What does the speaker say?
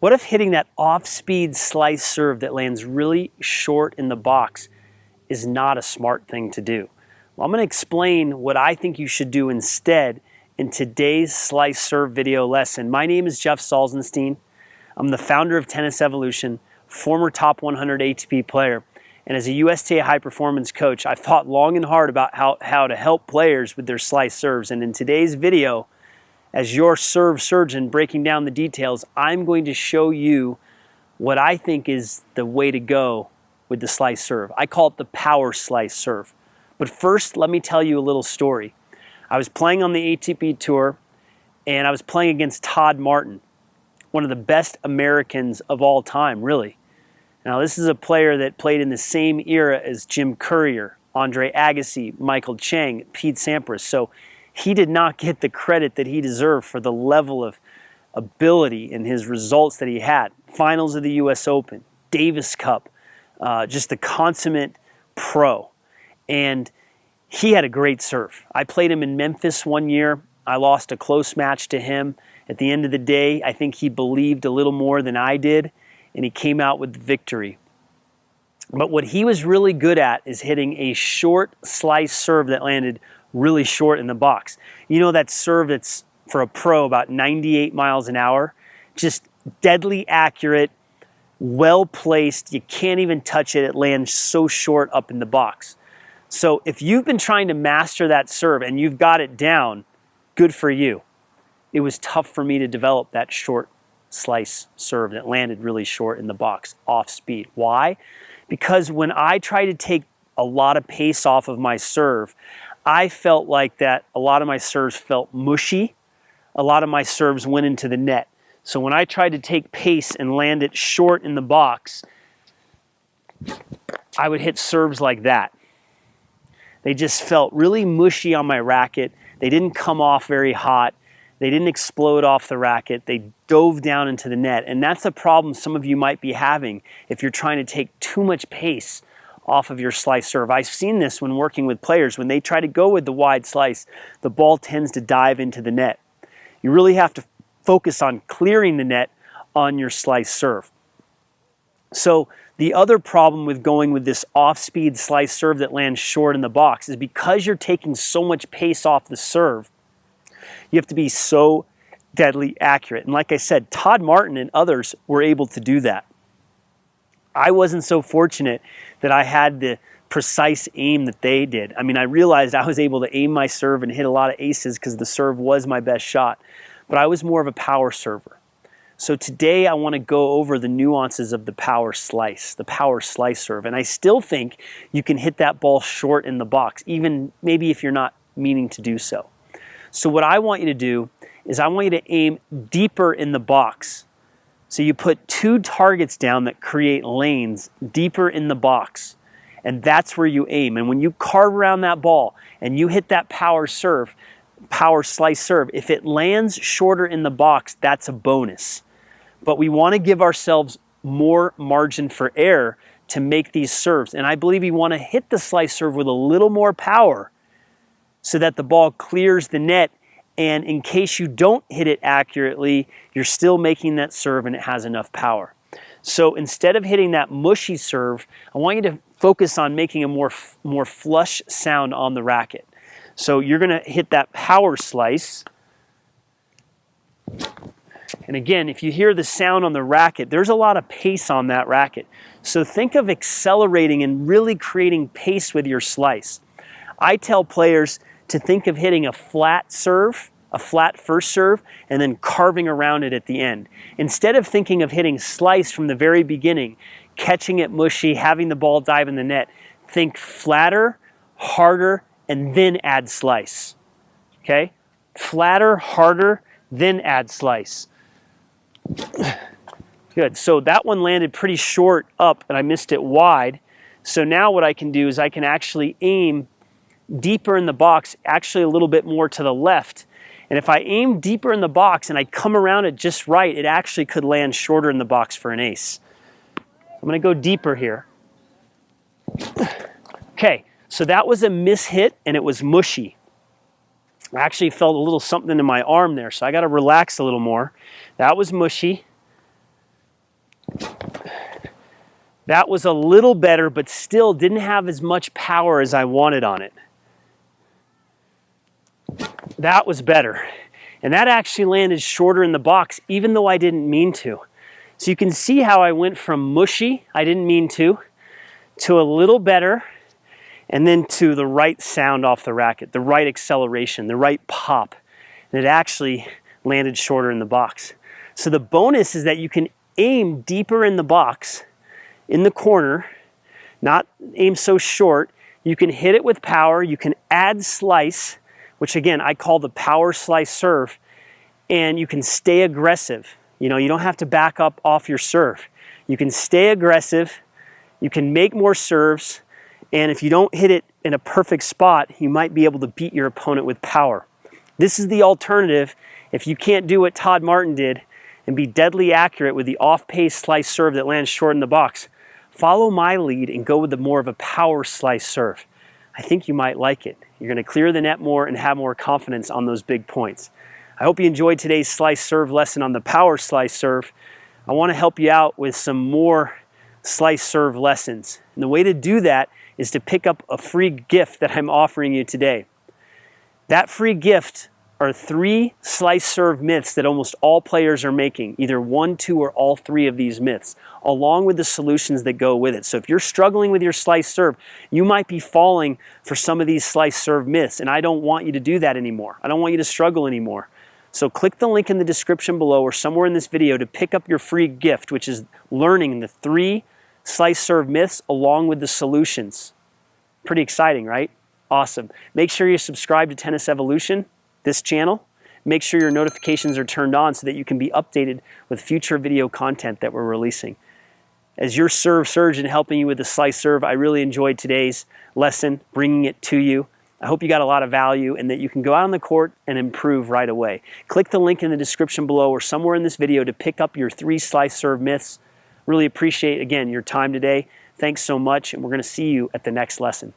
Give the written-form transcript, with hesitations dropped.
What if hitting that off-speed slice serve that lands really short in the box is not a smart thing to do? Well, I'm going to explain what I think you should do instead in today's slice serve video lesson. My name is Jeff Salzenstein. I'm the founder of Tennis Evolution, former top 100 ATP player, and as a USTA high performance coach, I've thought long and hard about how to help players with their slice serves. And in today's video, as your serve surgeon breaking down the details, I'm going to show you what I think is the way to go with the slice serve. I call it the power slice serve. But first, let me tell you a little story. I was playing on the ATP Tour, and I was playing against Todd Martin, one of the best Americans of all time, really. Now, this is a player that played in the same era as Jim Courier, Andre Agassi, Michael Chang, Pete Sampras. So he did not get the credit that he deserved for the level of ability and his results that he had. Finals of the US Open, Davis Cup, just the consummate pro. And he had a great serve. I played him in Memphis one year. I lost a close match to him. At the end of the day, I think he believed a little more than I did, and he came out with the victory. But what he was really good at is hitting a short slice serve that landed really short in the box. You know, that serve that's for a pro about 98 miles an hour, just deadly accurate, well placed. You can't even touch it. It lands so short up in the box. So if you've been trying to master that serve and you've got it down, good for you. It was tough for me to develop that short slice serve that landed really short in the box, off speed. Why? Because when I try to take a lot of pace off of my serve, I felt like that a lot of my serves felt mushy. A lot of my serves went into the net. So when I tried to take pace and land it short in the box, I would hit serves like that. They just felt really mushy on my racket. They didn't come off very hot. They didn't explode off the racket. They dove down into the net. And that's a problem some of you might be having if you're trying to take too much pace off of your slice serve. I've seen this when working with players. When they try to go with the wide slice, the ball tends to dive into the net. You really have to focus on clearing the net on your slice serve. So the other problem with going with this off-speed slice serve that lands short in the box is because you're taking so much pace off the serve, you have to be so deadly accurate. And like I said, Todd Martin and others were able to do that. I wasn't so fortunate that I had the precise aim that they did. I mean, I realized I was able to aim my serve and hit a lot of aces because the serve was my best shot, but I was more of a power server. So today I want to go over the nuances of the power slice serve. And I still think you can hit that ball short in the box, even maybe if you're not meaning to do so. So what I want you to do is I want you to aim deeper in the box. So you put two targets down that create lanes deeper in the box, and that's where you aim. And when you carve around that ball and you hit that power slice serve, if it lands shorter in the box, that's a bonus. But we want to give ourselves more margin for error to make these serves. And I believe you want to hit the slice serve with a little more power so that the ball clears the net. And in case you don't hit it accurately, you're still making that serve and it has enough power. So instead of hitting that mushy serve, I want you to focus on making a more flush sound on the racket. So you're going to hit that power slice. And again, if you hear the sound on the racket, there's a lot of pace on that racket. So think of accelerating and really creating pace with your slice. I tell players to think of hitting a flat serve, a flat first serve, and then carving around it at the end. Instead of thinking of hitting slice from the very beginning, catching it mushy, having the ball dive in the net, think flatter, harder, and then add slice. Okay? Flatter, harder, then add slice. Good. So that one landed pretty short up, and I missed it wide. So now what I can do is I can actually aim deeper in the box, actually a little bit more to the left. And if I aim deeper in the box and I come around it just right, it actually could land shorter in the box for an ace. I'm going to go deeper here. Okay, so that was a mishit and it was mushy. I actually felt a little something in my arm there, so I got to relax a little more. That was mushy. That was a little better, but still didn't have as much power as I wanted on it. That was better. And that actually landed shorter in the box, even though I didn't mean to. So you can see how I went from mushy, I didn't mean to a little better, and then to the right sound off the racket, the right acceleration, the right pop. And it actually landed shorter in the box. So the bonus is that you can aim deeper in the box, in the corner, not aim so short. You can hit it with power, you can add slice, which again, I call the power slice serve, and you can stay aggressive. You know, you don't have to back up off your serve. You can stay aggressive, you can make more serves, and if you don't hit it in a perfect spot, you might be able to beat your opponent with power. This is the alternative if you can't do what Todd Martin did and be deadly accurate with the off-pace slice serve that lands short in the box. Follow my lead and go with the more of a power slice serve. I think you might like it. You're going to clear the net more and have more confidence on those big points. I hope you enjoyed today's slice serve lesson on the power slice serve. I want to help you out with some more slice serve lessons. And the way to do that is to pick up a free gift that I'm offering you today. That free gift are 3 slice serve myths that almost all players are making, either 1, 2, or all 3 of these myths, along with the solutions that go with it. So if you're struggling with your slice serve, you might be falling for some of these slice serve myths, and I don't want you to do that anymore. I don't want you to struggle anymore. So click the link in the description below or somewhere in this video to pick up your free gift, which is learning the 3 slice serve myths along with the solutions. Pretty exciting, right? Awesome. Make sure you subscribe to Tennis Evolution, this channel. Make sure your notifications are turned on so that you can be updated with future video content that we're releasing. As your serve surgeon helping you with the slice serve, I really enjoyed today's lesson, bringing it to you. I hope you got a lot of value and that you can go out on the court and improve right away. Click the link in the description below or somewhere in this video to pick up your 3 slice serve myths. Really appreciate, again, your time today. Thanks so much, and we're going to see you at the next lesson.